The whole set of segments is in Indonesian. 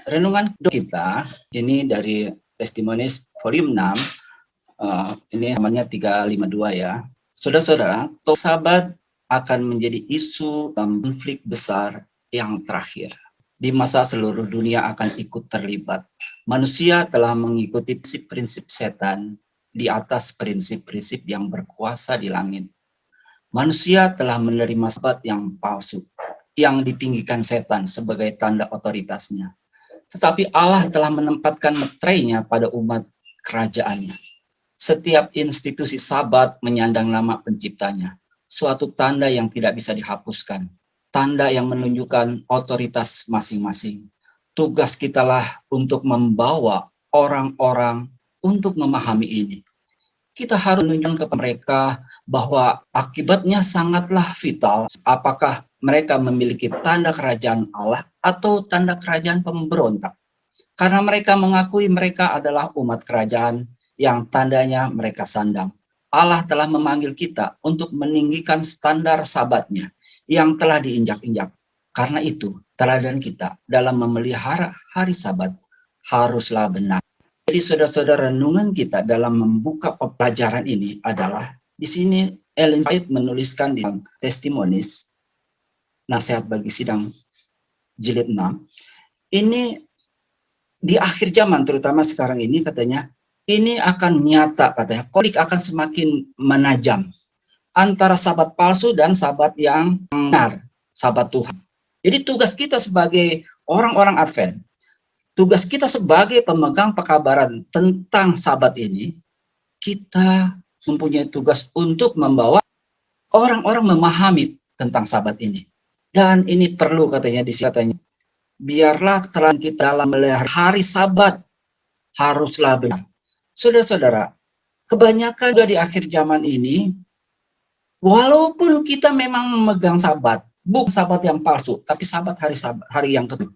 Renungan kita ini dari Testimonies volume 6, ini namanya 352 ya. Saudara-saudara, sahabat akan menjadi isu dalam konflik besar yang terakhir. Di masa seluruh dunia akan ikut terlibat. Manusia telah mengikuti prinsip-prinsip setan di atas prinsip-prinsip yang berkuasa di langit. Manusia telah menerima sahabat yang palsu, yang ditinggikan setan sebagai tanda otoritasnya. Tetapi Allah telah menempatkan meterainya pada umat kerajaannya. Setiap institusi sabat menyandang nama penciptanya, suatu tanda yang tidak bisa dihapuskan, tanda yang menunjukkan otoritas masing-masing. Tugas kitalah untuk membawa orang-orang untuk memahami ini. Kita harus menunjukkan kepada mereka bahwa akibatnya sangatlah vital apakah mereka memiliki tanda kerajaan Allah atau tanda kerajaan pemberontak. Karena mereka mengakui mereka adalah umat kerajaan yang tandanya mereka sandang. Allah telah memanggil kita untuk meninggikan standar sabatnya yang telah diinjak-injak. Karena itu, teladan kita dalam memelihara hari sabat haruslah benar. Jadi saudara-saudara, renungan kita dalam membuka pelajaran ini adalah di sini Ellen White menuliskan di Testimonies, Nasihat bagi Sidang jilid 6. Ini di akhir zaman, terutama sekarang ini katanya, ini akan nyata katanya, konflik akan semakin menajam antara sahabat palsu dan sahabat yang benar, sahabat Tuhan. Jadi tugas kita sebagai orang-orang Advent, tugas kita sebagai pemegang pekabaran tentang sahabat ini, kita mempunyai tugas untuk membawa orang-orang memahami tentang sahabat ini. Dan ini perlu katanya di sini katanya, biarlah terang kita dalam melihara hari sabat haruslah benar. Saudara-saudara, kebanyakan juga di akhir zaman ini, walaupun kita memang memegang sabat, bukan sabat yang palsu, tapi sabat hari yang kedua,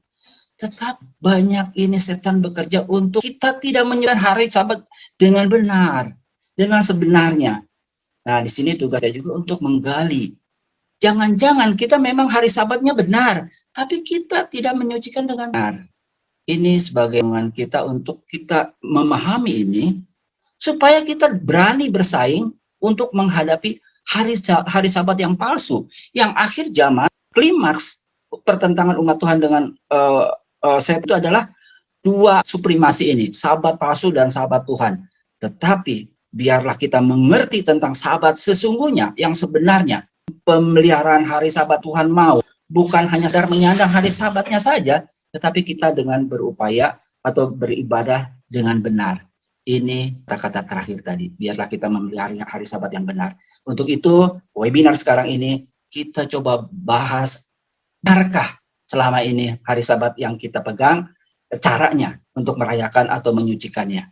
tetap banyak ini setan bekerja untuk kita tidak menjalankan hari sabat dengan benar, dengan sebenarnya. Nah, di sini tugas saya juga untuk menggali. Jangan-jangan kita memang hari sabatnya benar, tapi kita tidak menyucikan dengan benar. Ini sebagai renungan kita untuk kita memahami ini, supaya kita berani bersaing untuk menghadapi hari sabat yang palsu, yang akhir zaman, klimaks pertentangan umat Tuhan dengan saya itu adalah dua suprimasi ini, sahabat palsu dan sahabat Tuhan. Tetapi biarlah kita mengerti tentang sahabat sesungguhnya yang sebenarnya. Pemeliharaan hari sabat Tuhan mau bukan hanya sekedar menyandang hari sabatnya saja, tetapi kita dengan berupaya atau beribadah dengan benar. Ini kata-kata terakhir tadi, biarlah kita memelihara hari sabat yang benar. Untuk itu, webinar sekarang ini kita coba bahas, benarkah selama ini hari sabat yang kita pegang, caranya untuk merayakan atau menyucikannya.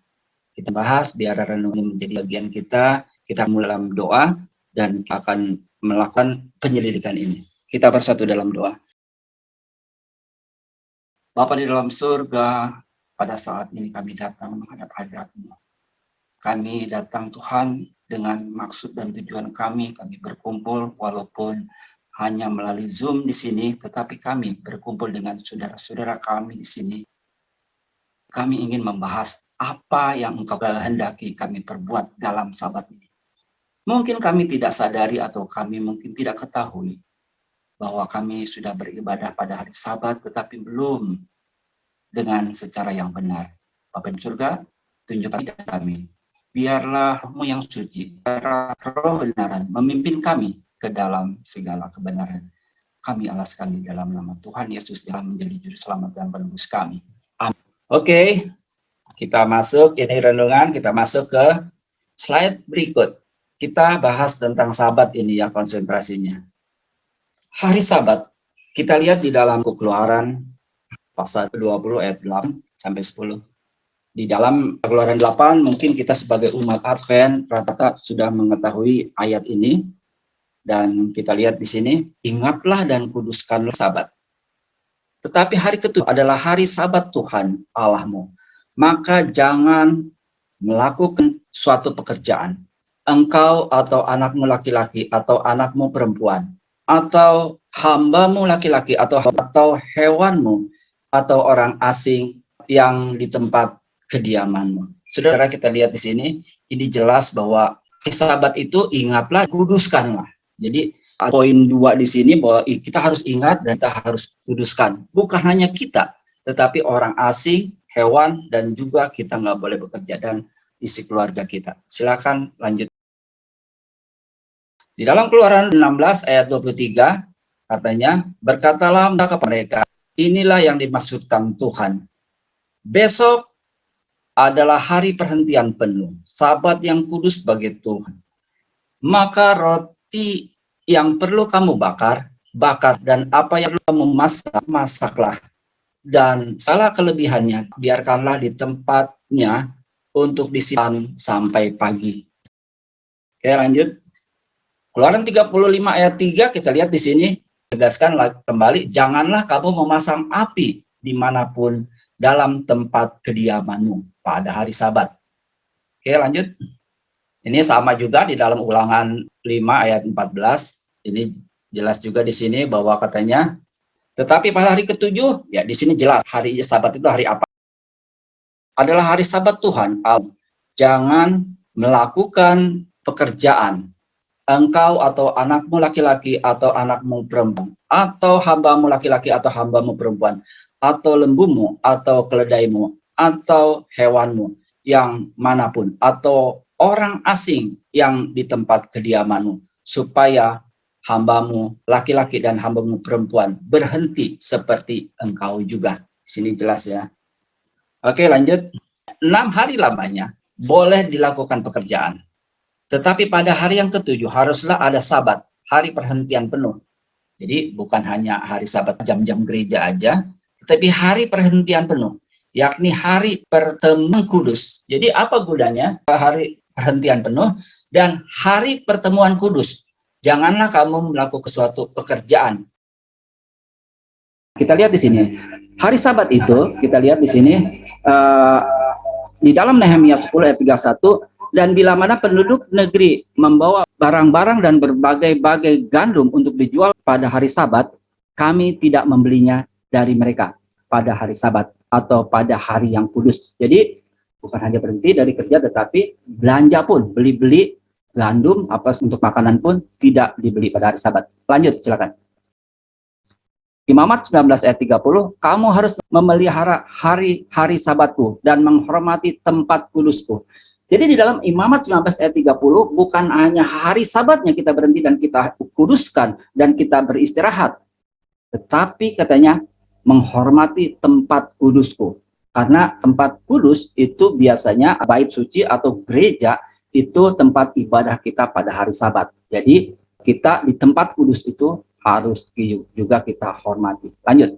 Kita bahas, biar renungan ini menjadi bagian kita mulai dalam doa, dan kita akan melakukan penyelidikan ini. Kita bersatu dalam doa. Bapa di dalam surga, pada saat ini kami datang menghadap hadirat-Mu. Kami datang Tuhan dengan maksud dan tujuan kami berkumpul walaupun hanya melalui Zoom di sini, tetapi kami berkumpul dengan saudara-saudara kami di sini. Kami ingin membahas apa yang Engkau kehendaki kami perbuat dalam sabat ini. Mungkin kami tidak sadari atau kami mungkin tidak ketahui bahwa kami sudah beribadah pada hari sabat tetapi belum dengan secara yang benar. Bapa di surga, tunjukkan kami. Biarlah Roh-Mu yang suci, biarlah roh kebenaran memimpin kami ke dalam segala kebenaran. Kami alaskan di dalam nama Tuhan Yesus yang menjadi juru selamat dan penebus kami. Amin. Oke, kita masuk, ini renungan, kita masuk ke slide berikut. Kita bahas tentang sabat ini ya, konsentrasinya. Hari sabat, kita lihat di dalam Keluaran pasal 20 ayat 8 sampai 10. Di dalam Keluaran 8 mungkin kita sebagai umat Advent rata-rata sudah mengetahui ayat ini, dan kita lihat di sini, ingatlah dan kuduskanlah sabat. Tetapi hari ketujuh adalah hari sabat Tuhan Allahmu. Maka jangan melakukan suatu pekerjaan, engkau atau anakmu laki-laki atau anakmu perempuan, atau hambamu laki-laki atau hewanmu atau orang asing yang di tempat kediamanmu. Saudara, kita lihat di sini, ini jelas bahwa hari Sabat itu ingatlah, kuduskanlah. Jadi poin 2 di sini bahwa kita harus ingat dan kita harus kuduskan. Bukan hanya kita, tetapi orang asing, hewan, dan juga kita nggak boleh bekerja dan isi keluarga kita. Silakan lanjut. Di dalam Keluaran 16 ayat 23 katanya, berkatalah kepada mereka, inilah yang dimaksudkan Tuhan. Besok adalah hari perhentian penuh, Sabat yang kudus bagi Tuhan. Maka roti yang perlu kamu bakar, dan apa yang perlu kamu masak, masaklah. Dan salah kelebihannya, biarkanlah di tempatnya untuk disimpan sampai pagi. Oke, lanjut. Keluaran 35 ayat 3, kita lihat di sini, tegaskan kembali, janganlah kamu memasang api dimanapun dalam tempat kediamanmu pada hari Sabat. Oke, lanjut. Ini sama juga di dalam Ulangan 5 ayat 14. Ini jelas juga di sini bahwa katanya, tetapi pada hari ketujuh, ya di sini jelas hari Sabat itu hari apa? Adalah hari Sabat Tuhan. Jangan melakukan pekerjaan. Engkau atau anakmu laki-laki atau anakmu perempuan, atau hambamu laki-laki atau hambamu perempuan, atau lembumu atau keledaimu, atau hewanmu yang manapun, atau orang asing yang di tempat kediamanmu, supaya hambamu laki-laki dan hambamu perempuan berhenti seperti engkau juga. Sini jelas ya. Oke, lanjut. 6 hari lamanya boleh dilakukan pekerjaan. Tetapi pada hari yang ketujuh haruslah ada Sabat, hari perhentian penuh. Jadi bukan hanya hari Sabat jam-jam gereja aja, tetapi hari perhentian penuh, yakni hari pertemuan kudus. Jadi apa gunanya hari perhentian penuh dan hari pertemuan kudus? Janganlah kamu melakukan suatu pekerjaan. Kita lihat di sini, hari Sabat itu, kita lihat di sini, di dalam Nehemia 10 ayat 31, dan bila mana penduduk negeri membawa barang-barang dan berbagai-bagai gandum untuk dijual pada hari Sabat, kami tidak membelinya dari mereka pada hari Sabat atau pada hari yang kudus. Jadi bukan hanya berhenti dari kerja, tetapi belanja pun, beli-beli gandum apa untuk makanan pun tidak dibeli pada hari Sabat. Lanjut, silakan. Imamat 19 ayat 30, kamu harus memelihara hari-hari Sabatku dan menghormati tempat kudusku. Jadi di dalam Imamat 19 ayat 30, bukan hanya hari Sabatnya kita berhenti dan kita kuduskan dan kita beristirahat, tetapi katanya menghormati tempat kudusku. Karena tempat kudus itu biasanya bait suci atau gereja, itu tempat ibadah kita pada hari Sabat. Jadi kita di tempat kudus itu harus juga kita hormati. Lanjut.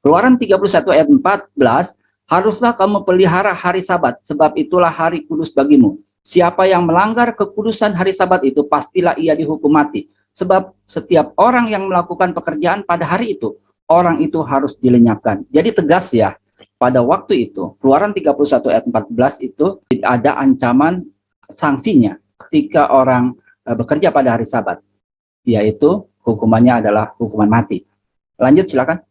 Keluaran 31 ayat 14, haruslah kamu pelihara hari Sabat, sebab itulah hari kudus bagimu. Siapa yang melanggar kekudusan hari Sabat itu, pastilah ia dihukum mati. Sebab setiap orang yang melakukan pekerjaan pada hari itu, orang itu harus dilenyapkan. Jadi tegas ya, pada waktu itu, Keluaran 31 ayat 14 itu ada ancaman sanksinya ketika orang bekerja pada hari Sabat, yaitu hukumannya adalah hukuman mati. Lanjut, silakan.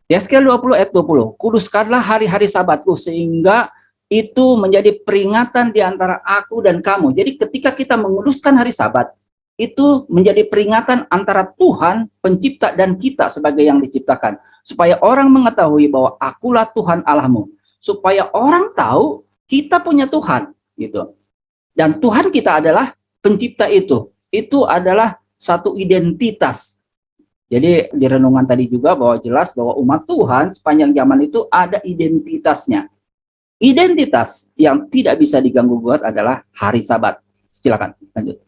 Yeskel 20 ayat 20, kuduskanlah hari-hari Sabatku sehingga itu menjadi peringatan di antara aku dan kamu. Jadi ketika kita menguduskan hari Sabat, itu menjadi peringatan antara Tuhan, pencipta, dan kita sebagai yang diciptakan. Supaya orang mengetahui bahwa akulah Tuhan Allahmu. Supaya orang tahu kita punya Tuhan. Gitu. Dan Tuhan kita adalah pencipta itu. Itu adalah satu identitas. Jadi di renungan tadi juga bahwa jelas bahwa umat Tuhan sepanjang zaman itu ada identitasnya. Identitas yang tidak bisa diganggu gugat adalah hari Sabat. Silakan lanjut.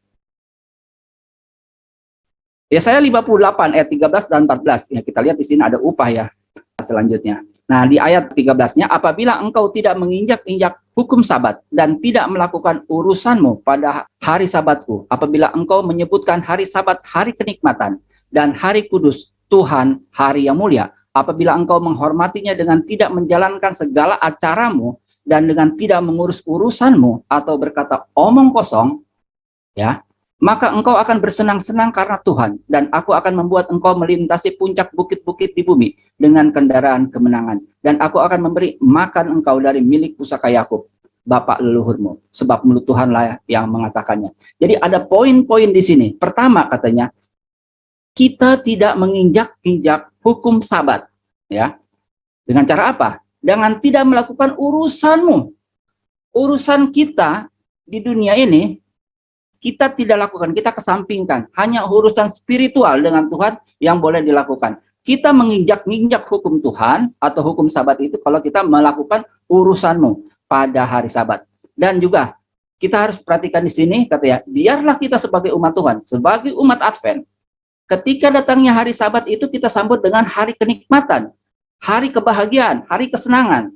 Yesaya 58 ayat 13 dan 14. Ya, kita lihat di sini ada upah ya. Selanjutnya. Nah, di ayat 13-nya, apabila engkau tidak menginjak-injak hukum Sabat dan tidak melakukan urusanmu pada hari Sabatku, apabila engkau menyebutkan hari Sabat hari kenikmatan dan hari kudus Tuhan hari yang mulia, apabila engkau menghormatinya dengan tidak menjalankan segala acaramu dan dengan tidak mengurus urusanmu atau berkata omong kosong, ya, Maka engkau akan bersenang-senang karena Tuhan, dan aku akan membuat engkau melintasi puncak bukit-bukit di bumi dengan kendaraan kemenangan. Dan aku akan memberi makan engkau dari milik pusaka Yakub, bapak leluhurmu, sebab mulut Tuhanlah yang mengatakannya. Jadi ada poin-poin di sini. Pertama katanya, kita tidak menginjak-injak hukum Sabat, ya. Dengan cara apa? Dengan tidak melakukan urusanmu. Urusan kita di dunia ini kita tidak lakukan, kita kesampingkan. Hanya urusan spiritual dengan Tuhan yang boleh dilakukan. Kita menginjak-injak hukum Tuhan atau hukum Sabat itu kalau kita melakukan urusanmu pada hari Sabat. Dan juga kita harus perhatikan di sini katanya, biarlah kita sebagai umat Tuhan, sebagai umat Advent, ketika datangnya hari Sabat itu kita sambut dengan hari kenikmatan, hari kebahagiaan, hari kesenangan.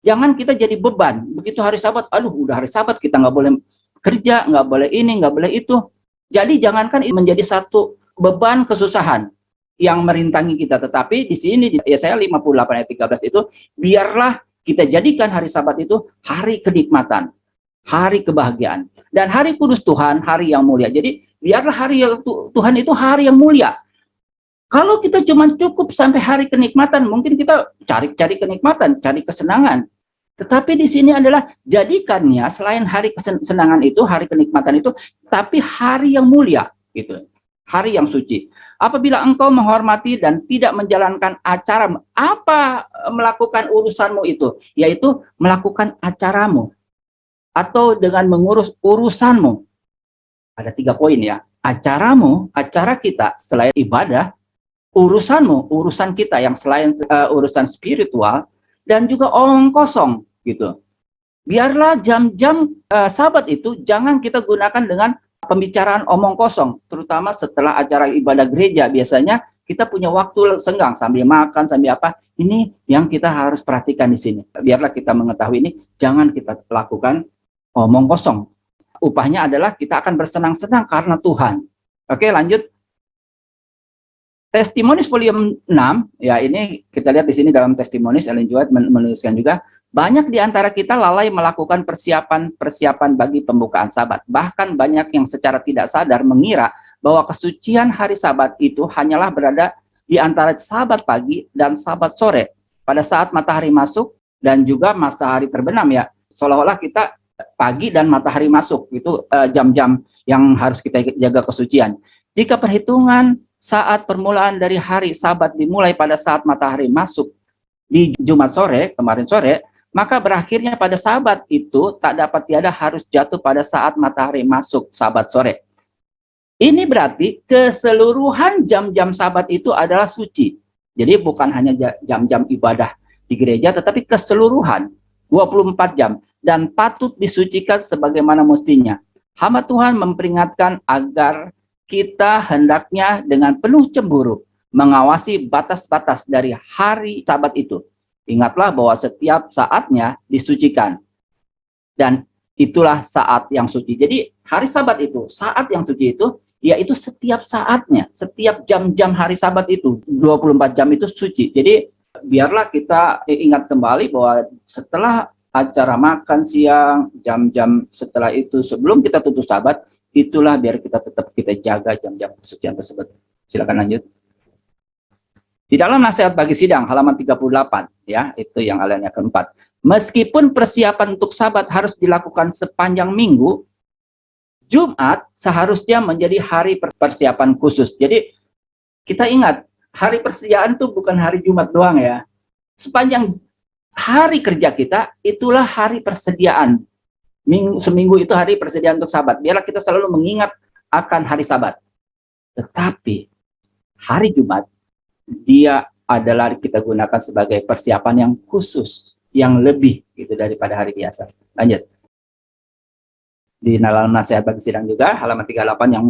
Jangan kita jadi beban. Begitu hari Sabat, aduh udah hari Sabat, kita nggak boleh kerja, nggak boleh ini, nggak boleh itu. Jadi jangankan menjadi satu beban kesusahan yang merintangi kita. Tetapi di sini di Yesaya 58 ayat 13 itu, biarlah kita jadikan hari Sabat itu hari kenikmatan, hari kebahagiaan. Dan hari kudus Tuhan, hari yang mulia. Jadi biarlah hari Tuhan itu hari yang mulia. Kalau kita cuma cukup sampai hari kenikmatan, mungkin kita cari kenikmatan, cari kesenangan. Tetapi di sini adalah jadikannya selain hari kesenangan itu, hari kenikmatan itu, tapi hari yang mulia, gitu, hari yang suci. Apabila engkau menghormati dan tidak menjalankan acara, apa melakukan urusanmu itu? Yaitu melakukan acaramu atau dengan mengurus urusanmu. Ada 3 poin ya. Acaramu, acara kita selain ibadah, urusanmu, urusan kita yang selain urusan spiritual, dan juga omong kosong gitu. Biarlah jam-jam Sabat itu jangan kita gunakan dengan pembicaraan omong kosong, terutama setelah acara ibadah gereja. Biasanya kita punya waktu senggang sambil makan, sambil apa. Ini yang kita harus perhatikan di sini. Biarlah kita mengetahui ini, jangan kita lakukan omong kosong. Upahnya adalah kita akan bersenang-senang karena Tuhan. Oke, lanjut. Testimonies volume 6, ya ini kita lihat di sini dalam Testimonies, Ellen G. White menuliskan juga, banyak di antara kita lalai melakukan persiapan bagi pembukaan Sabat. Bahkan banyak yang secara tidak sadar mengira bahwa kesucian hari Sabat itu hanyalah berada di antara Sabat pagi dan Sabat sore, pada saat matahari masuk dan juga matahari terbenam ya. Seolah-olah kita pagi dan matahari masuk, itu jam-jam yang harus kita jaga kesucian. Jika perhitungan saat permulaan dari hari Sabat dimulai pada saat matahari masuk di Jumat sore, kemarin sore, maka berakhirnya pada Sabat itu tak dapat tiada harus jatuh pada saat matahari masuk Sabat sore. Ini berarti keseluruhan jam-jam Sabat itu adalah suci. Jadi bukan hanya jam-jam ibadah di gereja, tetapi keseluruhan 24 jam dan patut disucikan sebagaimana mestinya. Hamba Tuhan memperingatkan agar kita hendaknya dengan penuh cemburu mengawasi batas-batas dari hari Sabat itu. Ingatlah bahwa setiap saatnya disucikan. Dan itulah saat yang suci. Jadi hari Sabat itu, saat yang suci itu, yaitu setiap saatnya, setiap jam-jam hari Sabat itu, 24 jam itu suci. Jadi biarlah kita ingat kembali bahwa setelah acara makan siang, jam-jam setelah itu, sebelum kita tutup Sabat, itulah biar kita tetap kita jaga jam-jam kesucian tersebut. Silakan lanjut. Di dalam nasihat bagi sidang halaman 38 ya, itu yang alinea keempat. Meskipun persiapan untuk Sabat harus dilakukan sepanjang minggu, Jumat seharusnya menjadi hari persiapan khusus. Jadi kita ingat, hari persediaan itu bukan hari Jumat doang ya. Sepanjang hari kerja kita, itulah hari persediaan. Seminggu itu hari persediaan untuk Sabat. Biarlah kita selalu mengingat akan hari Sabat. Tetapi hari Jumat, dia adalah kita gunakan sebagai persiapan yang khusus, yang lebih gitu daripada hari biasa. Lanjut. Di dalam nasihat bagi sidang juga, halaman 38 yang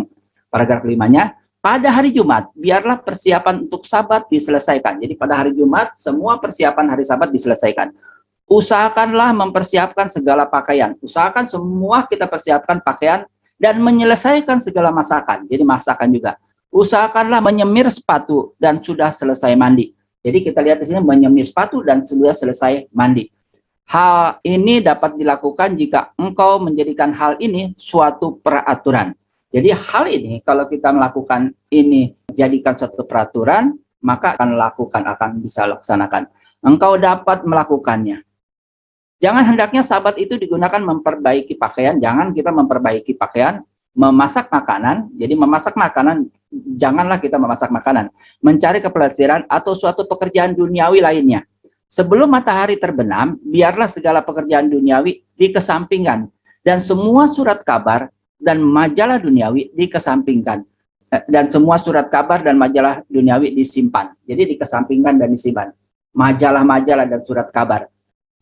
paragraf 5-nya, pada hari Jumat, biarlah persiapan untuk Sabat diselesaikan. Jadi pada hari Jumat, semua persiapan hari Sabat diselesaikan. Usahakanlah mempersiapkan segala pakaian. Usahakan semua kita persiapkan pakaian dan menyelesaikan segala masakan. Jadi masakan juga. Usahakanlah menyemir sepatu dan sudah selesai mandi. Jadi kita lihat di sini menyemir sepatu dan sudah selesai mandi. Hal ini dapat dilakukan jika engkau menjadikan hal ini suatu peraturan. Jadi hal ini kalau kita melakukan ini, jadikan suatu peraturan, maka akan bisa laksanakan. Engkau dapat melakukannya. Jangan hendaknya Sabat itu digunakan memperbaiki pakaian, jangan kita memperbaiki pakaian, memasak makanan. Jadi memasak makanan, janganlah kita memasak makanan, mencari kepelesiran atau suatu pekerjaan duniawi lainnya. Sebelum matahari terbenam, biarlah segala pekerjaan duniawi dikesampingkan dan semua surat kabar dan majalah duniawi dikesampingkan. Dan semua surat kabar dan majalah duniawi disimpan. Jadi dikesampingkan dan disimpan. Majalah-majalah dan surat kabar.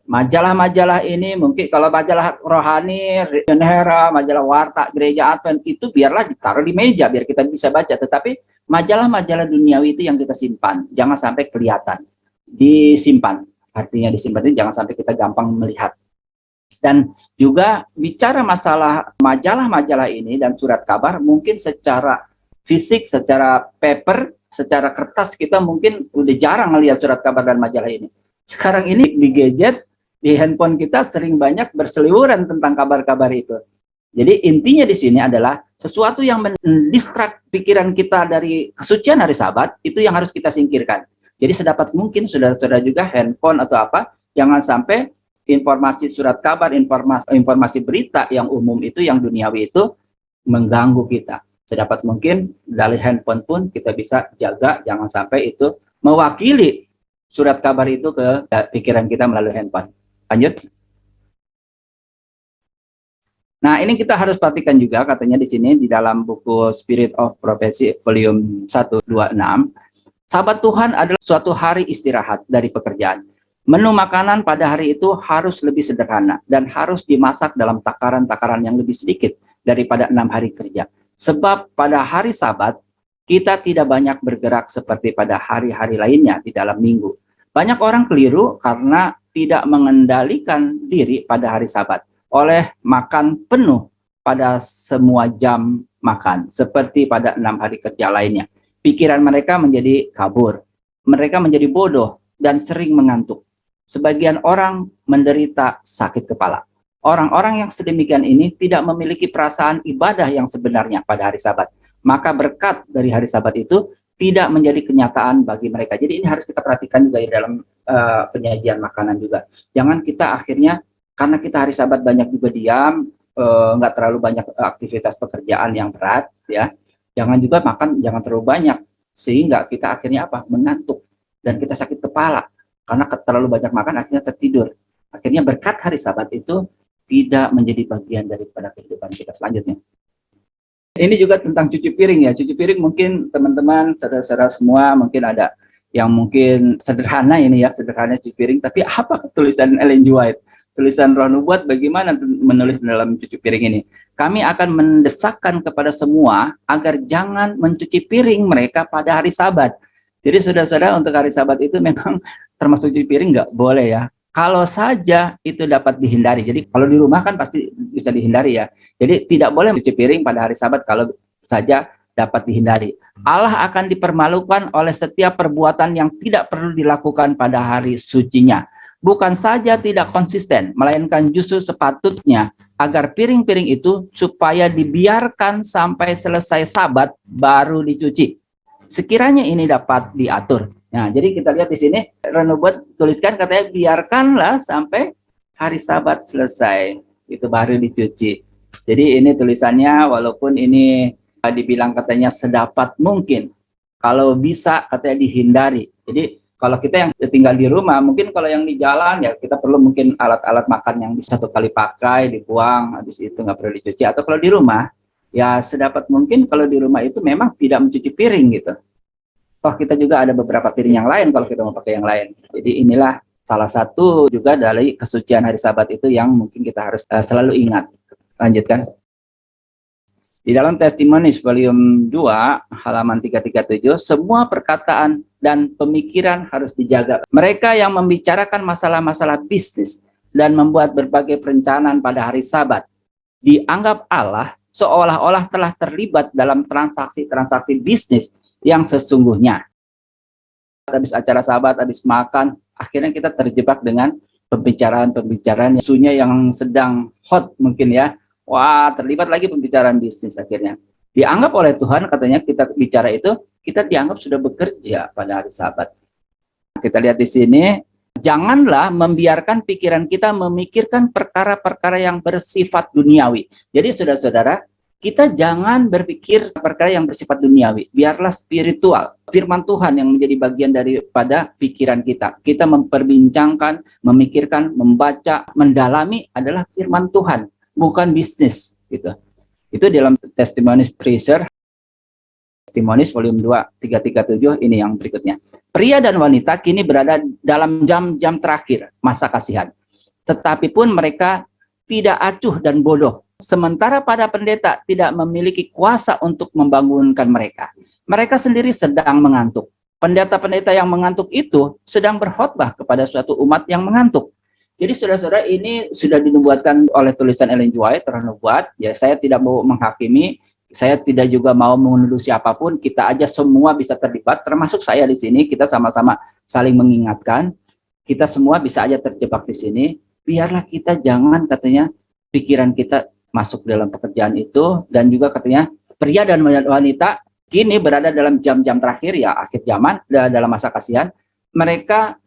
Majalah-majalah ini mungkin kalau majalah rohani, Genera, majalah warta, gereja Advent itu biarlah ditaruh di meja biar kita bisa baca. Tetapi majalah-majalah duniawi itu yang kita simpan. Jangan sampai kelihatan. Disimpan. Artinya disimpan itu jangan sampai kita gampang melihat. Dan juga bicara masalah majalah-majalah ini dan surat kabar, mungkin secara fisik, secara paper, secara kertas kita mungkin udah jarang melihat surat kabar dan majalah ini. Sekarang ini di gadget, di handphone kita sering banyak berseliweran tentang kabar-kabar itu. Jadi intinya di sini adalah sesuatu yang mendistrak pikiran kita dari kesucian hari Sabat, itu yang harus kita singkirkan. Jadi sedapat mungkin saudara-saudara juga handphone atau apa, jangan sampai informasi surat kabar, informasi berita yang umum itu, yang duniawi itu mengganggu kita. Sedapat mungkin dari handphone pun kita bisa jaga, jangan sampai itu mewakili surat kabar itu ke pikiran kita melalui handphone. Lanjut. Nah, ini kita harus perhatikan juga, katanya di sini di dalam buku Spirit of Prophecy volume 126, Sabat Tuhan adalah suatu hari istirahat dari pekerjaan. Menu makanan pada hari itu harus lebih sederhana dan harus dimasak dalam takaran-takaran yang lebih sedikit daripada 6 hari kerja. Sebab pada hari Sabat, kita tidak banyak bergerak seperti pada hari-hari lainnya di dalam minggu. Banyak orang keliru karena tidak mengendalikan diri pada hari Sabat oleh makan penuh pada semua jam makan, seperti pada 6 hari kerja lainnya. Pikiran mereka menjadi kabur, mereka menjadi bodoh dan sering mengantuk. Sebagian orang menderita sakit kepala. Orang-orang yang sedemikian ini tidak memiliki perasaan ibadah yang sebenarnya pada hari Sabat. Maka berkat dari hari Sabat itu tidak menjadi kenyataan bagi mereka. Jadi ini harus kita perhatikan juga di dalam penyajian makanan juga. Jangan kita akhirnya, karena kita hari Sabat banyak juga diam, nggak terlalu banyak aktivitas pekerjaan yang berat, ya. Jangan juga makan, jangan terlalu banyak, sehingga kita akhirnya apa? Mengantuk, dan kita sakit kepala. Karena terlalu banyak makan, akhirnya tertidur. Akhirnya berkat hari Sabat itu tidak menjadi bagian daripada kehidupan kita selanjutnya. Ini juga tentang cuci piring ya. Cuci piring mungkin teman-teman, saudara-saudara semua mungkin ada yang mungkin sederhana ini ya, sederhana cuci piring. Tapi apa tulisan Ellen G. White? Tulisan Roh Nubuat bagaimana menulis dalam cuci piring ini? Kami akan mendesakkan kepada semua agar jangan mencuci piring mereka pada hari Sabat. Jadi saudara-saudara, untuk hari Sabat itu memang termasuk cuci piring nggak boleh ya. Kalau saja itu dapat dihindari. Jadi kalau di rumah kan pasti bisa dihindari ya. Jadi tidak boleh mencuci piring pada hari Sabat kalau saja dapat dihindari. Allah akan dipermalukan oleh setiap perbuatan yang tidak perlu dilakukan pada hari sucinya. Bukan saja tidak konsisten, melainkan justru sepatutnya agar piring-piring itu supaya dibiarkan sampai selesai Sabat baru dicuci. Sekiranya ini dapat diatur. Nah, jadi kita lihat di sini, Renubuat tuliskan katanya biarkanlah sampai hari Sabat selesai, itu baru dicuci. Jadi ini tulisannya, walaupun ini dibilang katanya sedapat mungkin, kalau bisa katanya dihindari. Jadi kalau kita yang tinggal di rumah, mungkin kalau yang di jalan ya kita perlu mungkin alat-alat makan yang bisa satu kali pakai, dibuang, habis itu nggak perlu dicuci. Atau kalau di rumah, ya sedapat mungkin kalau di rumah itu memang tidak mencuci piring gitu. Toh kita juga ada beberapa piring yang lain kalau kita mau pakai yang lain. Jadi inilah salah satu juga dari kesucian hari Sabat itu yang mungkin kita harus selalu ingat. Lanjutkan. Di dalam Testimonies volume 2 halaman 337, semua perkataan dan pemikiran harus dijaga. Mereka yang membicarakan masalah-masalah bisnis dan membuat berbagai perencanaan pada hari Sabat dianggap Allah seolah-olah telah terlibat dalam transaksi-transaksi bisnis yang sesungguhnya. Habis acara Sabat, habis makan, akhirnya kita terjebak dengan pembicaraan-pembicaraan isunya yang sedang hot mungkin ya. Wah, terlibat lagi pembicaraan bisnis akhirnya. Dianggap oleh Tuhan, katanya kita bicara itu, kita dianggap sudah bekerja pada hari Sabat. Kita lihat di sini, janganlah membiarkan pikiran kita memikirkan perkara-perkara yang bersifat duniawi. Jadi saudara-saudara, kita jangan berpikir perkara yang bersifat duniawi. Biarlah spiritual. Firman Tuhan yang menjadi bagian daripada pikiran kita. Kita memperbincangkan, memikirkan, membaca, mendalami adalah firman Tuhan, bukan bisnis. Gitu. Itu dalam Testimonies Treasure, Testimonies volume 2, 337, ini yang berikutnya. Pria dan wanita kini berada dalam jam-jam terakhir masa kasihan. Tetapi pun mereka tidak acuh dan bodoh. Sementara pada pendeta tidak memiliki kuasa untuk membangunkan mereka. Mereka sendiri sedang mengantuk. Pendeta-pendeta yang mengantuk itu sedang berkhotbah kepada suatu umat yang mengantuk. Jadi saudara-saudara, ini sudah dinubuatkan oleh tulisan Ellen G. White, Roh Nubuat. Ya, saya tidak mau menghakimi, saya tidak juga mau menuduh siapapun. Kita aja semua bisa terlibat, termasuk saya di sini. Kita sama-sama saling mengingatkan. Kita semua bisa aja terjebak di sini. Biarlah kita jangan, katanya, pikiran kita masuk dalam pekerjaan itu. Dan juga katanya pria dan wanita kini berada dalam jam-jam terakhir, ya akhir zaman, dalam masa kasihan. Mereka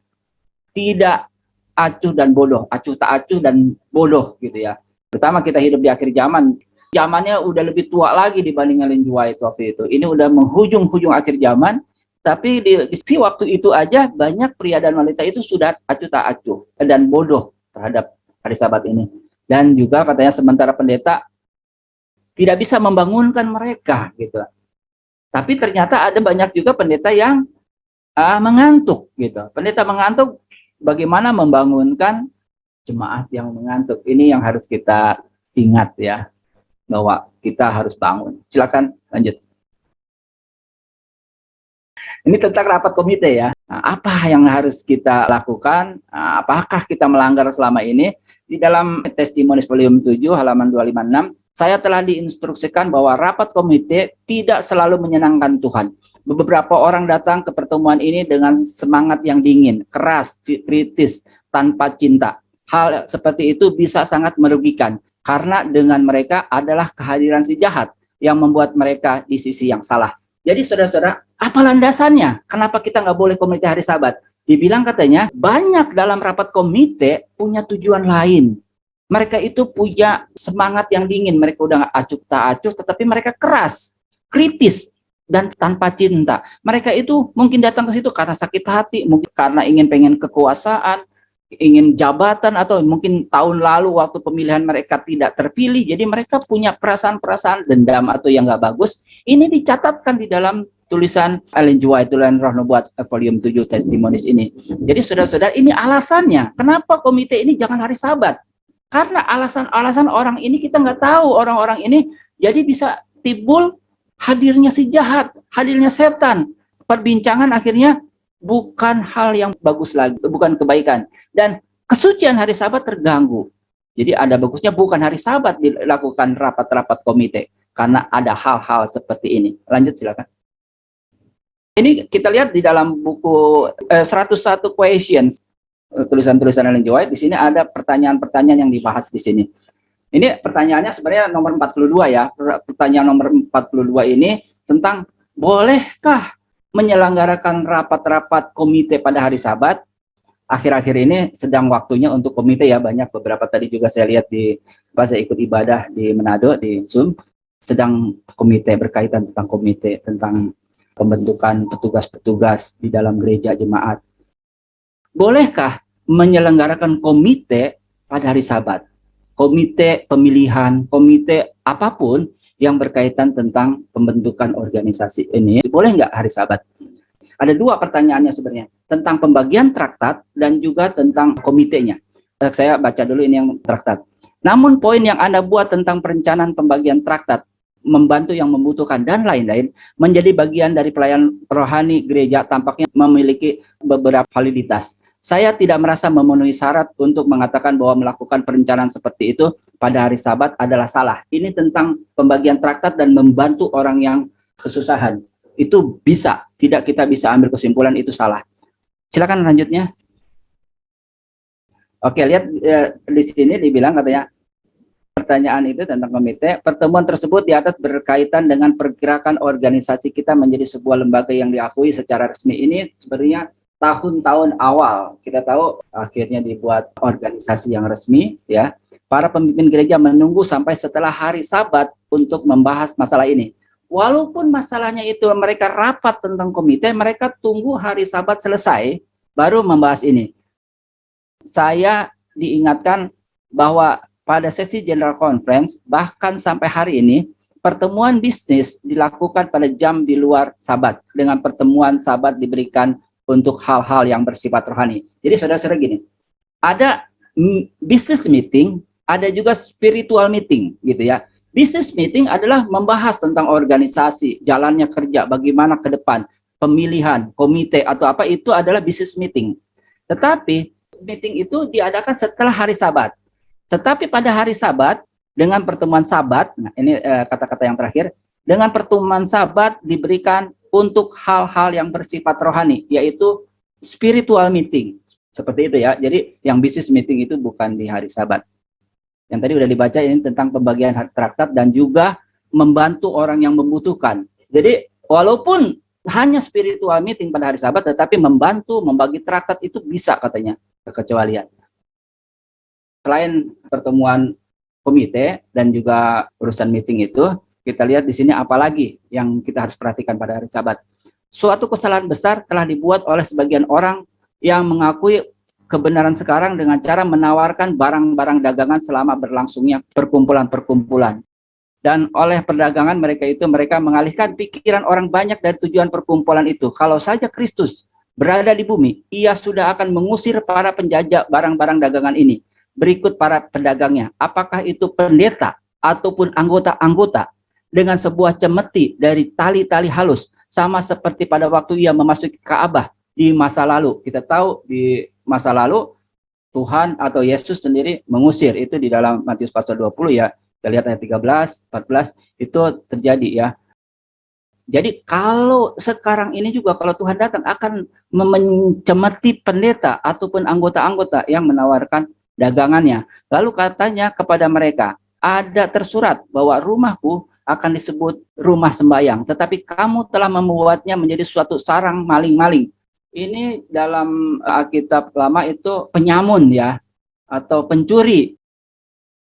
tidak acuh dan bodoh, acuh tak acuh dan bodoh gitu ya. Terutama kita hidup di akhir zaman. Zamannya udah lebih tua lagi dibanding Ellen G. White waktu itu. Ini udah menghujung-hujung akhir zaman. Tapi di waktu itu aja banyak pria dan wanita itu sudah acuh tak acuh dan bodoh terhadap hari Sabat ini. Dan juga katanya sementara pendeta tidak bisa membangunkan mereka gitu. Tapi ternyata ada banyak juga pendeta yang mengantuk gitu. Pendeta mengantuk, bagaimana membangunkan jemaat yang mengantuk? Ini yang harus kita ingat ya, bahwa kita harus bangun. Silakan lanjut. Ini tentang rapat komite ya. Nah, apa yang harus kita lakukan? Apakah kita melanggar selama ini? Di dalam Testimonies volume 7 halaman 256, saya telah diinstruksikan bahwa rapat komite tidak selalu menyenangkan Tuhan. Beberapa orang datang ke pertemuan ini dengan semangat yang dingin, keras, kritis, tanpa cinta. Hal seperti itu bisa sangat merugikan, karena dengan mereka adalah kehadiran si jahat yang membuat mereka di sisi yang salah. Jadi saudara-saudara, apa landasannya? Kenapa kita nggak boleh komite hari Sabat? Dibilang katanya, banyak dalam rapat komite punya tujuan lain. Mereka itu punya semangat yang dingin. Mereka udah nggak acuh tak acuh, tetapi mereka keras, kritis, dan tanpa cinta. Mereka itu mungkin datang ke situ karena sakit hati, mungkin karena pengen kekuasaan, ingin jabatan, atau mungkin tahun lalu waktu pemilihan mereka tidak terpilih, jadi mereka punya perasaan-perasaan dendam atau yang nggak bagus. Ini dicatatkan di dalam tulisan Ellen G. White, tulisan Roh Nubuat volume 7 Testimonies ini. Jadi saudara-saudara, ini alasannya kenapa komite ini jangan hari Sabat. Karena alasan-alasan orang ini kita nggak tahu, orang-orang ini jadi bisa timbul hadirnya si jahat, hadirnya setan. Perbincangan akhirnya bukan hal yang bagus lagi, bukan kebaikan. Dan kesucian hari Sabat terganggu. Jadi ada bagusnya bukan hari Sabat dilakukan rapat-rapat komite, karena ada hal-hal seperti ini. Lanjut silakan. Ini kita lihat di dalam buku 101 Questions, tulisan-tulisan Ellen G. White. Di sini ada pertanyaan-pertanyaan yang dibahas di sini. Ini pertanyaannya sebenarnya nomor 42 ya. Pertanyaan nomor 42 ini tentang bolehkah menyelenggarakan rapat-rapat komite pada hari Sabat? Akhir-akhir ini sedang waktunya untuk komite ya, banyak beberapa tadi juga saya lihat di pas saya ikut ibadah di Manado di Zoom, sedang komite berkaitan tentang komite tentang pembentukan petugas-petugas di dalam gereja jemaat. Bolehkah menyelenggarakan komite pada hari Sabat? Komite pemilihan, komite apapun yang berkaitan tentang pembentukan organisasi ini, boleh nggak hari Sabat? Ada dua pertanyaannya sebenarnya, tentang pembagian traktat dan juga tentang komitenya. Saya baca dulu ini yang traktat. Namun poin yang Anda buat tentang perencanaan pembagian traktat, membantu yang membutuhkan, dan lain-lain, menjadi bagian dari pelayanan rohani gereja tampaknya memiliki beberapa validitas. Saya tidak merasa memenuhi syarat untuk mengatakan bahwa melakukan perencanaan seperti itu pada hari Sabat adalah salah. Ini tentang pembagian traktat dan membantu orang yang kesusahan. Itu bisa, tidak kita bisa ambil kesimpulan itu salah. Silakan lanjutnya. Oke, lihat di sini dibilang katanya, pertanyaan itu tentang komite. Pertemuan tersebut di atas berkaitan dengan pergerakan organisasi kita menjadi sebuah lembaga yang diakui secara resmi. Ini sebenarnya tahun-tahun awal. Kita tahu akhirnya dibuat organisasi yang resmi, ya. Para pemimpin gereja menunggu sampai setelah hari Sabat untuk membahas masalah ini. Walaupun masalahnya itu mereka rapat tentang komite, mereka tunggu hari Sabat selesai baru membahas ini. Saya diingatkan bahwa pada sesi General Conference, bahkan sampai hari ini, pertemuan bisnis dilakukan pada jam di luar Sabat, dengan pertemuan Sabat diberikan untuk hal-hal yang bersifat rohani. Jadi saudara-saudara gini, ada business meeting, ada juga spiritual meeting, gitu ya. Business meeting adalah membahas tentang organisasi, jalannya kerja, bagaimana ke depan, pemilihan, komite, atau apa, itu adalah business meeting. Tetapi meeting itu diadakan setelah hari Sabat. Tetapi pada hari Sabat, dengan pertemuan Sabat, nah ini kata-kata yang terakhir, dengan pertemuan Sabat diberikan untuk hal-hal yang bersifat rohani, yaitu spiritual meeting. Seperti itu ya, jadi yang business meeting itu bukan di hari Sabat. Yang tadi udah dibaca ini tentang pembagian traktat dan juga membantu orang yang membutuhkan. Jadi walaupun hanya spiritual meeting pada hari Sabat, tetapi membantu membagi traktat itu bisa katanya kekecualian. Selain pertemuan komite dan juga urusan meeting itu, kita lihat di sini apalagi yang kita harus perhatikan pada hari Sabat. Suatu kesalahan besar telah dibuat oleh sebagian orang yang mengakui kebenaran sekarang dengan cara menawarkan barang-barang dagangan selama berlangsungnya perkumpulan-perkumpulan. Dan oleh perdagangan mereka itu, mereka mengalihkan pikiran orang banyak dari tujuan perkumpulan itu. Kalau saja Kristus berada di bumi, ia sudah akan mengusir para penjajah barang-barang dagangan ini. Berikut para pedagangnya, apakah itu pendeta ataupun anggota-anggota dengan sebuah cemeti dari tali-tali halus, sama seperti pada waktu ia memasuki Ka'bah di masa lalu. Kita tahu di masa lalu Tuhan atau Yesus sendiri mengusir, itu di dalam Matius pasal 20 ya. Kita lihat ayat 13, 14 itu terjadi ya. Jadi kalau sekarang ini juga kalau Tuhan datang akan mencemeti pendeta ataupun anggota-anggota yang menawarkan dagangannya. Lalu katanya kepada mereka, ada tersurat bahwa rumahku akan disebut rumah sembayang, tetapi kamu telah membuatnya menjadi suatu sarang maling-maling. Ini dalam Alkitab lama itu penyamun ya, atau pencuri.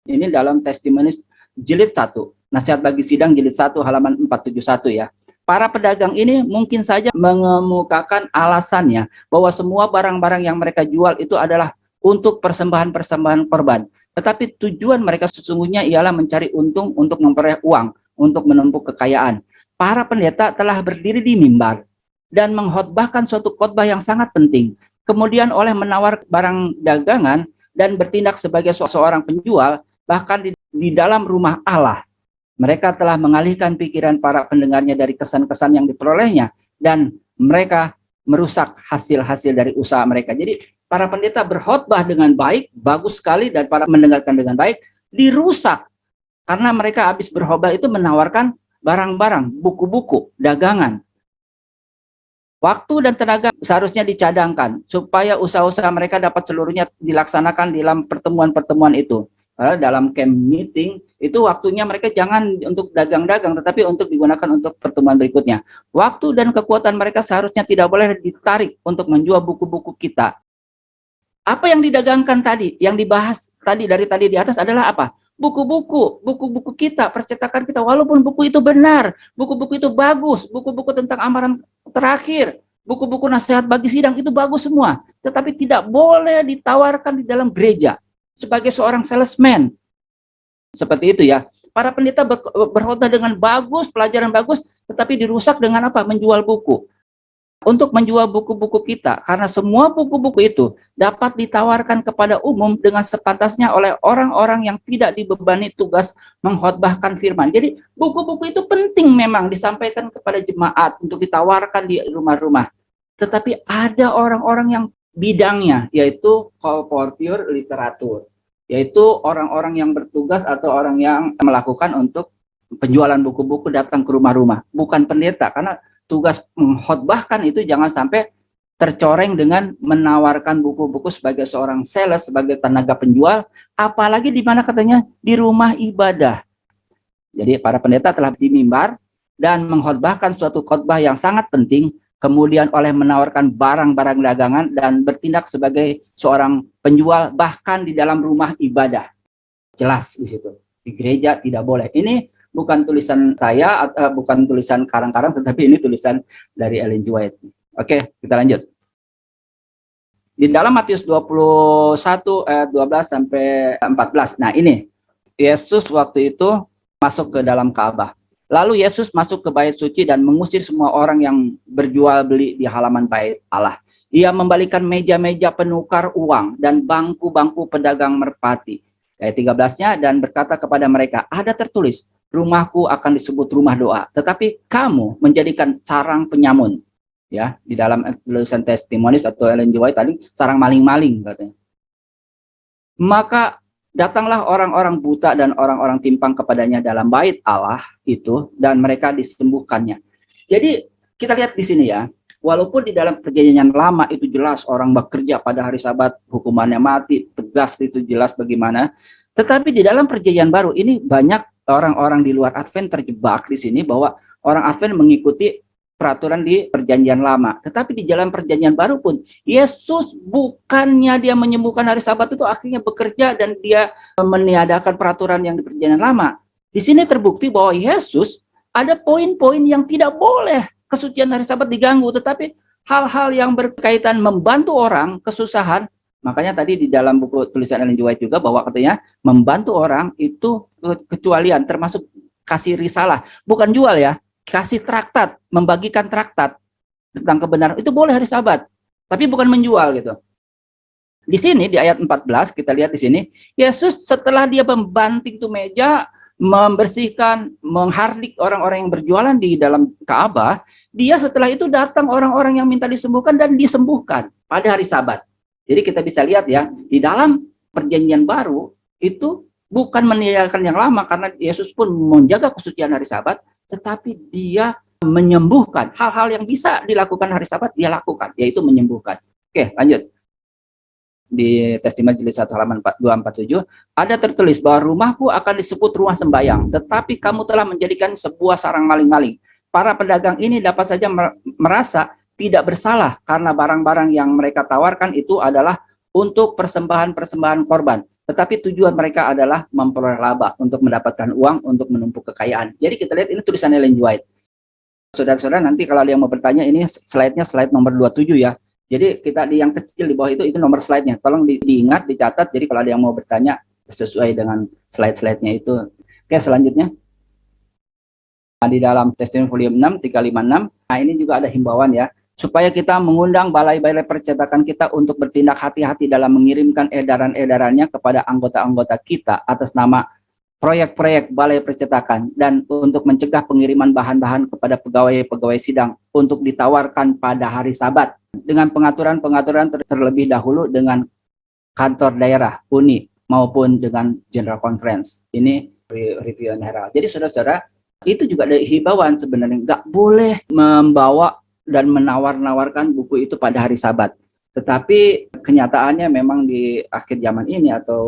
Ini dalam Testimonies jilid 1, Nasihat bagi Sidang jilid 1 halaman 471 ya. Para pedagang ini mungkin saja mengemukakan alasannya bahwa semua barang-barang yang mereka jual itu adalah untuk persembahan-persembahan korban. Tetapi tujuan mereka sesungguhnya ialah mencari untung untuk memperoleh uang, untuk menumpuk kekayaan. Para pendeta telah berdiri di mimbar dan mengkhotbahkan suatu khotbah yang sangat penting. Kemudian oleh menawar barang dagangan dan bertindak sebagai seorang penjual, bahkan di dalam rumah Allah. Mereka telah mengalihkan pikiran para pendengarnya dari kesan-kesan yang diperolehnya, dan mereka merusak hasil-hasil dari usaha mereka. Jadi para pendeta berkhotbah dengan baik, bagus sekali, dan para mendengarkan dengan baik, dirusak. Karena mereka habis berkhotbah itu menawarkan barang-barang, buku-buku, dagangan. Waktu dan tenaga seharusnya dicadangkan supaya usaha-usaha mereka dapat seluruhnya dilaksanakan dalam pertemuan-pertemuan itu. Dalam camp meeting itu waktunya mereka jangan untuk dagang-dagang, tetapi untuk digunakan untuk pertemuan berikutnya. Waktu dan kekuatan mereka seharusnya tidak boleh ditarik untuk menjual buku-buku kita. Apa yang didagangkan tadi, yang dibahas tadi dari tadi di atas adalah apa? Buku-buku kita, percetakan kita. Walaupun buku itu benar, buku-buku itu bagus, buku-buku tentang amaran terakhir, buku-buku nasihat bagi sidang itu bagus semua, tetapi tidak boleh ditawarkan di dalam gereja sebagai seorang salesman. Seperti itu ya. Para pendeta berkhotbah dengan bagus, pelajaran bagus, tetapi dirusak dengan apa? Menjual buku. Untuk menjual buku-buku kita, karena semua buku-buku itu dapat ditawarkan kepada umum dengan sepantasnya oleh orang-orang yang tidak dibebani tugas mengkhotbahkan firman. Jadi buku-buku itu penting memang disampaikan kepada jemaat untuk ditawarkan di rumah-rumah. Tetapi ada orang-orang yang bidangnya, yaitu kolporteur literatur, yaitu orang-orang yang bertugas atau orang yang melakukan untuk penjualan buku-buku datang ke rumah-rumah, bukan pendeta, karena tugas mengkhotbahkan itu jangan sampai tercoreng dengan menawarkan buku-buku sebagai seorang sales, sebagai tenaga penjual, apalagi di mana katanya di rumah ibadah. Jadi para pendeta telah di mimbar dan mengkhotbahkan suatu khotbah yang sangat penting, kemudian oleh menawarkan barang-barang dagangan dan bertindak sebagai seorang penjual bahkan di dalam rumah ibadah. Jelas di situ. Di gereja tidak boleh. Ini bukan tulisan saya, bukan tulisan karang-karang, tetapi ini tulisan dari Ellen G. White. Oke, kita lanjut. Di dalam Matius 21 ayat 12 sampai 14. Nah, ini Yesus waktu itu masuk ke dalam Ka'bah. Lalu Yesus masuk ke bait suci dan mengusir semua orang yang berjual beli di halaman bait Allah. Ia membalikan meja-meja penukar uang dan bangku-bangku pedagang merpati. Ayat 13-nya, dan berkata kepada mereka, ada tertulis, rumahku akan disebut rumah doa, tetapi kamu menjadikan sarang penyamun. Ya, di dalam tulisan Testimonies atau Ellen G. White tadi, sarang maling-maling katanya. Maka datanglah orang-orang buta dan orang-orang timpang kepadanya dalam bait Allah itu, dan mereka disembuhkannya. Jadi kita lihat di sini ya, walaupun di dalam perjanjian lama itu jelas orang bekerja pada hari Sabat hukumannya mati, tegas itu jelas bagaimana. Tetapi di dalam perjanjian baru ini banyak orang-orang di luar Advent terjebak di sini bahwa orang Advent mengikuti peraturan di perjanjian lama. Tetapi di dalam perjanjian baru pun, Yesus bukannya dia menyembuhkan hari Sabat itu akhirnya bekerja dan dia meniadakan peraturan yang di perjanjian lama. Di sini terbukti bahwa Yesus ada poin-poin yang tidak boleh kesucian hari Sabat diganggu, tetapi hal-hal yang berkaitan membantu orang kesusahan. Makanya tadi di dalam buku tulisan Ellen G. White juga bahwa katanya membantu orang itu kecualian, termasuk kasih risalah, bukan jual ya. Kasih traktat, membagikan traktat tentang kebenaran, itu boleh hari Sabat, tapi bukan menjual gitu. Di sini di ayat 14 kita lihat di sini, Yesus setelah dia membanting tuh meja, membersihkan, menghardik orang-orang yang berjualan di dalam Ka'bah, dia setelah itu datang orang-orang yang minta disembuhkan dan disembuhkan pada hari Sabat. Jadi kita bisa lihat ya, di dalam perjanjian baru itu bukan meninggalkan yang lama karena Yesus pun menjaga kesucian hari Sabat, tetapi dia menyembuhkan hal-hal yang bisa dilakukan hari Sabat, dia lakukan, yaitu menyembuhkan. Oke, lanjut. Di Testimoni jilid 1 halaman 247, ada tertulis bahwa rumahku akan disebut rumah sembayang, tetapi kamu telah menjadikan sebuah sarang maling-maling. Para pedagang ini dapat saja merasa tidak bersalah karena barang-barang yang mereka tawarkan itu adalah untuk persembahan-persembahan korban. Tetapi tujuan mereka adalah memperoleh laba untuk mendapatkan uang untuk menumpuk kekayaan. Jadi kita lihat ini tulisan Ellen G. White. Saudara-saudara, nanti kalau ada yang mau bertanya, ini slide-nya slide nomor 27 ya. Jadi kita di yang kecil di bawah itu nomor slide-nya. Tolong diingat, dicatat. Jadi kalau ada yang mau bertanya sesuai dengan slide-slide-nya itu. Oke, selanjutnya. Nah, di dalam Testimoni volume 6, 356. Nah, ini juga ada himbauan ya. Supaya kita mengundang balai-balai percetakan kita untuk bertindak hati-hati dalam mengirimkan edaran-edarannya kepada anggota-anggota kita atas nama proyek-proyek balai percetakan, dan untuk mencegah pengiriman bahan-bahan kepada pegawai-pegawai sidang untuk ditawarkan pada hari Sabat dengan pengaturan-pengaturan terlebih dahulu dengan kantor daerah, uni, maupun dengan General Conference. Ini review and herald. Jadi saudara-saudara, itu juga ada himbauan sebenarnya, nggak boleh membawa dan menawar-nawarkan buku itu pada hari Sabat. Tetapi kenyataannya memang di akhir zaman ini, atau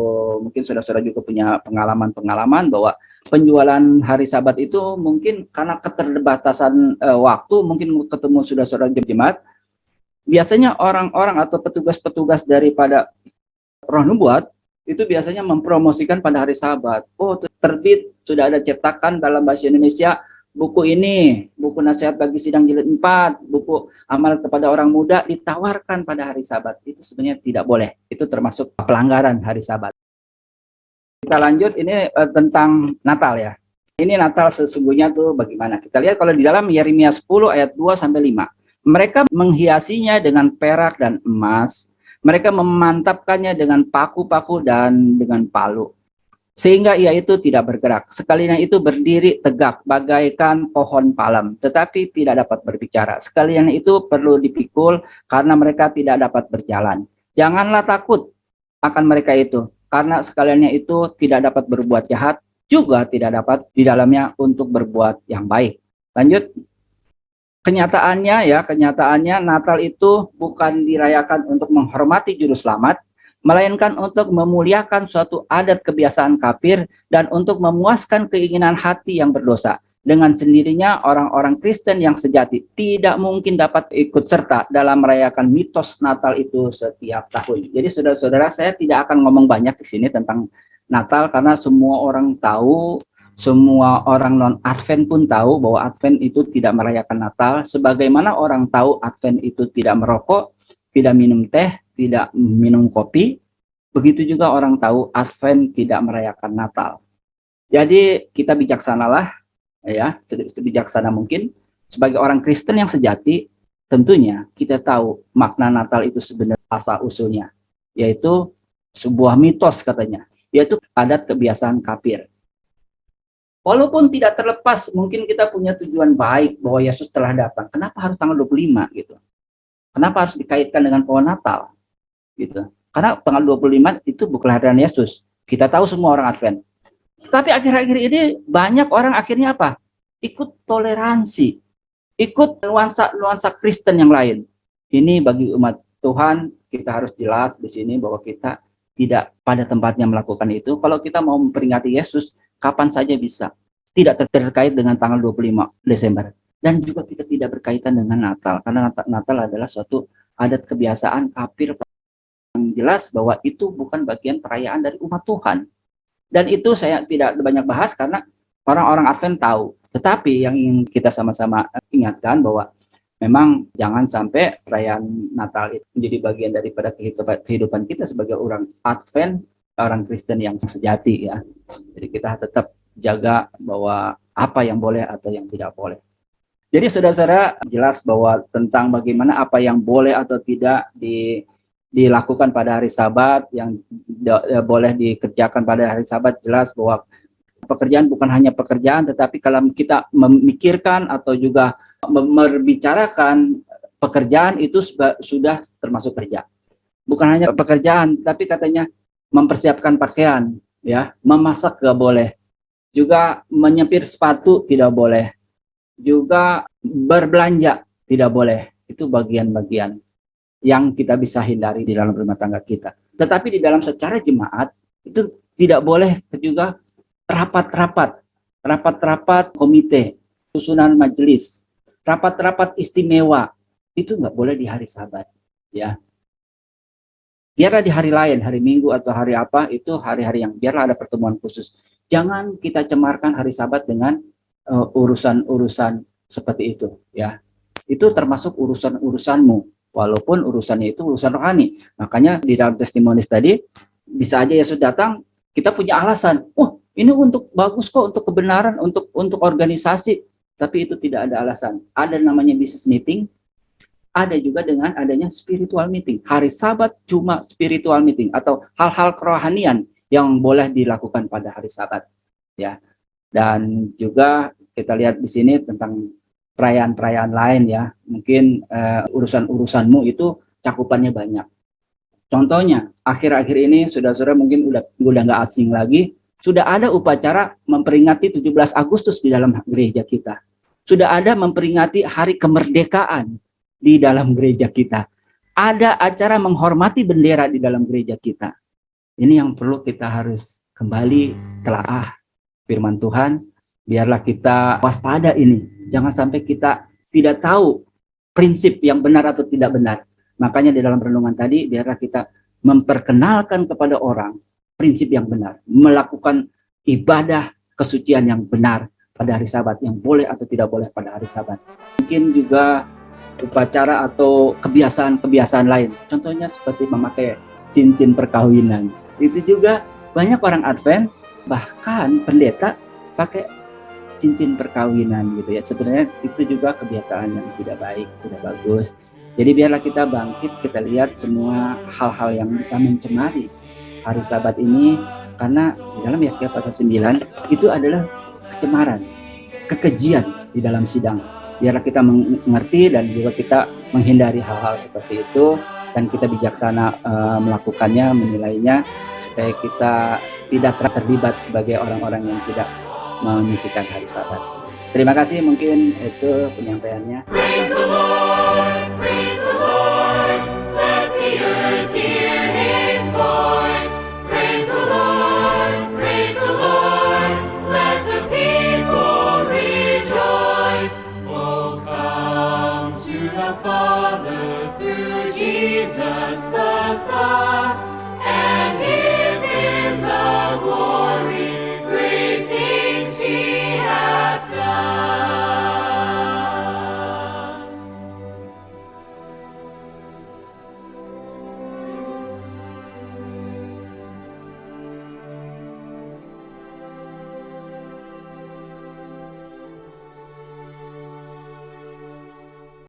mungkin saudara-saudara juga punya pengalaman-pengalaman bahwa penjualan hari Sabat itu mungkin karena keterbatasan waktu, mungkin ketemu saudara-saudara jemaat, biasanya orang-orang atau petugas-petugas daripada Roh Nubuat itu biasanya mempromosikan pada hari Sabat. Oh, terbit, sudah ada cetakan dalam bahasa Indonesia, buku ini, buku nasihat bagi sidang jilid 4, buku amal kepada orang muda ditawarkan pada hari Sabat. Itu sebenarnya tidak boleh. Itu termasuk pelanggaran hari Sabat. Kita lanjut, ini tentang Natal ya. Ini Natal sesungguhnya tuh bagaimana? Kita lihat kalau di dalam Yeremia 10 ayat 2 sampai 5. Mereka menghiasinya dengan perak dan emas. Mereka memantapkannya dengan paku-paku dan dengan palu, sehingga ia itu tidak bergerak. Sekalinya itu berdiri tegak bagaikan pohon palem, tetapi tidak dapat berbicara. Sekalian itu perlu dipikul karena mereka tidak dapat berjalan. Janganlah takut akan mereka itu, karena sekaliannya itu tidak dapat berbuat jahat, juga tidak dapat di dalamnya untuk berbuat yang baik. Lanjut. kenyataannya Natal itu bukan dirayakan untuk menghormati juru selamat, melainkan untuk memuliakan suatu adat kebiasaan kafir dan untuk memuaskan keinginan hati yang berdosa. Dengan sendirinya orang-orang Kristen yang sejati tidak mungkin dapat ikut serta dalam merayakan mitos Natal itu setiap tahun. Jadi saudara-saudara, saya tidak akan ngomong banyak di sini tentang Natal karena semua orang tahu, semua orang non-Advent pun tahu bahwa Advent itu tidak merayakan Natal, sebagaimana orang tahu Advent itu tidak merokok, tidak minum teh, tidak minum kopi. Begitu juga orang tahu Advent tidak merayakan Natal. Jadi kita bijaksanalah, ya, sebijaksana mungkin. Sebagai orang Kristen yang sejati, tentunya kita tahu makna Natal itu sebenarnya asal usulnya, yaitu sebuah mitos katanya, yaitu adat kebiasaan kafir. Walaupun tidak terlepas, mungkin kita punya tujuan baik bahwa Yesus telah datang. Kenapa harus tanggal 25 gitu? Kenapa harus dikaitkan dengan pohon Natal? Gitu. Karena tanggal 25 itu bukan kelahiran Yesus. Kita tahu semua orang Advent. Tapi akhir-akhir ini banyak orang akhirnya apa? Ikut toleransi, ikut nuansa Kristen yang lain. Ini bagi umat Tuhan, kita harus jelas di sini bahwa kita tidak pada tempatnya melakukan itu. Kalau kita mau memperingati Yesus, kapan saja bisa. Tidak terkait dengan tanggal 25 Desember. Dan juga kita tidak berkaitan dengan Natal. Karena Natal adalah suatu adat kebiasaan kafir yang jelas bahwa itu bukan bagian perayaan dari umat Tuhan. Dan itu saya tidak banyak bahas karena orang-orang Advent tahu. Tetapi yang ingin kita sama-sama ingatkan bahwa memang jangan sampai perayaan Natal itu menjadi bagian daripada kehidupan kita sebagai orang Advent, orang Kristen yang sejati ya. Jadi kita tetap jaga bahwa apa yang boleh atau yang tidak boleh. Jadi saudara-saudara, jelas bahwa tentang bagaimana apa yang boleh atau tidak dilakukan pada hari Sabat, yang boleh dikerjakan pada hari Sabat, jelas bahwa pekerjaan bukan hanya pekerjaan, tetapi kalau kita memikirkan atau juga membicarakan pekerjaan itu sudah termasuk kerja. Bukan hanya pekerjaan, tapi katanya mempersiapkan pakaian, ya, memasak nggak boleh, juga menyepir sepatu tidak boleh, juga berbelanja tidak boleh. Itu bagian-bagian yang kita bisa hindari di dalam rumah tangga kita. Tetapi di dalam secara jemaat itu tidak boleh juga rapat-rapat komite, susunan majelis, rapat-rapat istimewa itu nggak boleh di hari Sabat, ya. Biarlah di hari lain, hari Minggu atau hari apa, itu hari-hari yang biarlah ada pertemuan khusus. Jangan kita cemarkan hari Sabat dengan urusan-urusan seperti itu, ya. Itu termasuk urusan-urusanmu. Walaupun urusannya itu urusan rohani. Makanya di dalam testimonies tadi, bisa aja Yesus datang, kita punya alasan. Oh, ini untuk bagus kok, untuk kebenaran, untuk organisasi. Tapi itu tidak ada alasan. Ada namanya business meeting, ada juga dengan adanya spiritual meeting. Hari Sabat cuma spiritual meeting atau hal-hal kerohanian yang boleh dilakukan pada hari Sabat. Ya. Dan juga kita lihat di sini tentang perayaan-perayaan lain ya, mungkin urusan-urusanmu itu cakupannya banyak. Contohnya, akhir-akhir ini saudara-saudara mungkin udah nggak asing lagi, sudah ada upacara memperingati 17 Agustus di dalam gereja kita. Sudah ada memperingati hari kemerdekaan di dalam gereja kita. Ada acara menghormati bendera di dalam gereja kita. Ini yang perlu kita harus kembali telaah firman Tuhan. Biarlah kita waspada ini. Jangan sampai kita tidak tahu prinsip yang benar atau tidak benar. Makanya di dalam renungan tadi, biarlah kita memperkenalkan kepada orang prinsip yang benar. Melakukan ibadah kesucian yang benar pada hari Sabat. Yang boleh atau tidak boleh pada hari Sabat. Mungkin juga upacara atau kebiasaan-kebiasaan lain. Contohnya seperti memakai cincin perkawinan. Itu juga banyak orang Advent, bahkan pendeta pakai cincin perkawinan gitu ya. Sebenarnya itu juga kebiasaan yang tidak baik, tidak bagus. Jadi biarlah kita bangkit, kita lihat semua hal-hal yang bisa mencemari hari Sabat ini, karena di dalam Yesaya pasal 9 itu adalah kecemaran, kekejian di dalam sidang. Biarlah kita mengerti dan juga kita menghindari hal-hal seperti itu, dan kita bijaksana melakukannya, menilainya, supaya kita tidak terlibat sebagai orang-orang yang tidak menyucikan hari Sabat. Terima kasih, mungkin itu penyampaiannya. Praise the Lord, let the earth hear his voice. Praise the Lord, let the people rejoice. Oh, come to the Father through Jesus the Son.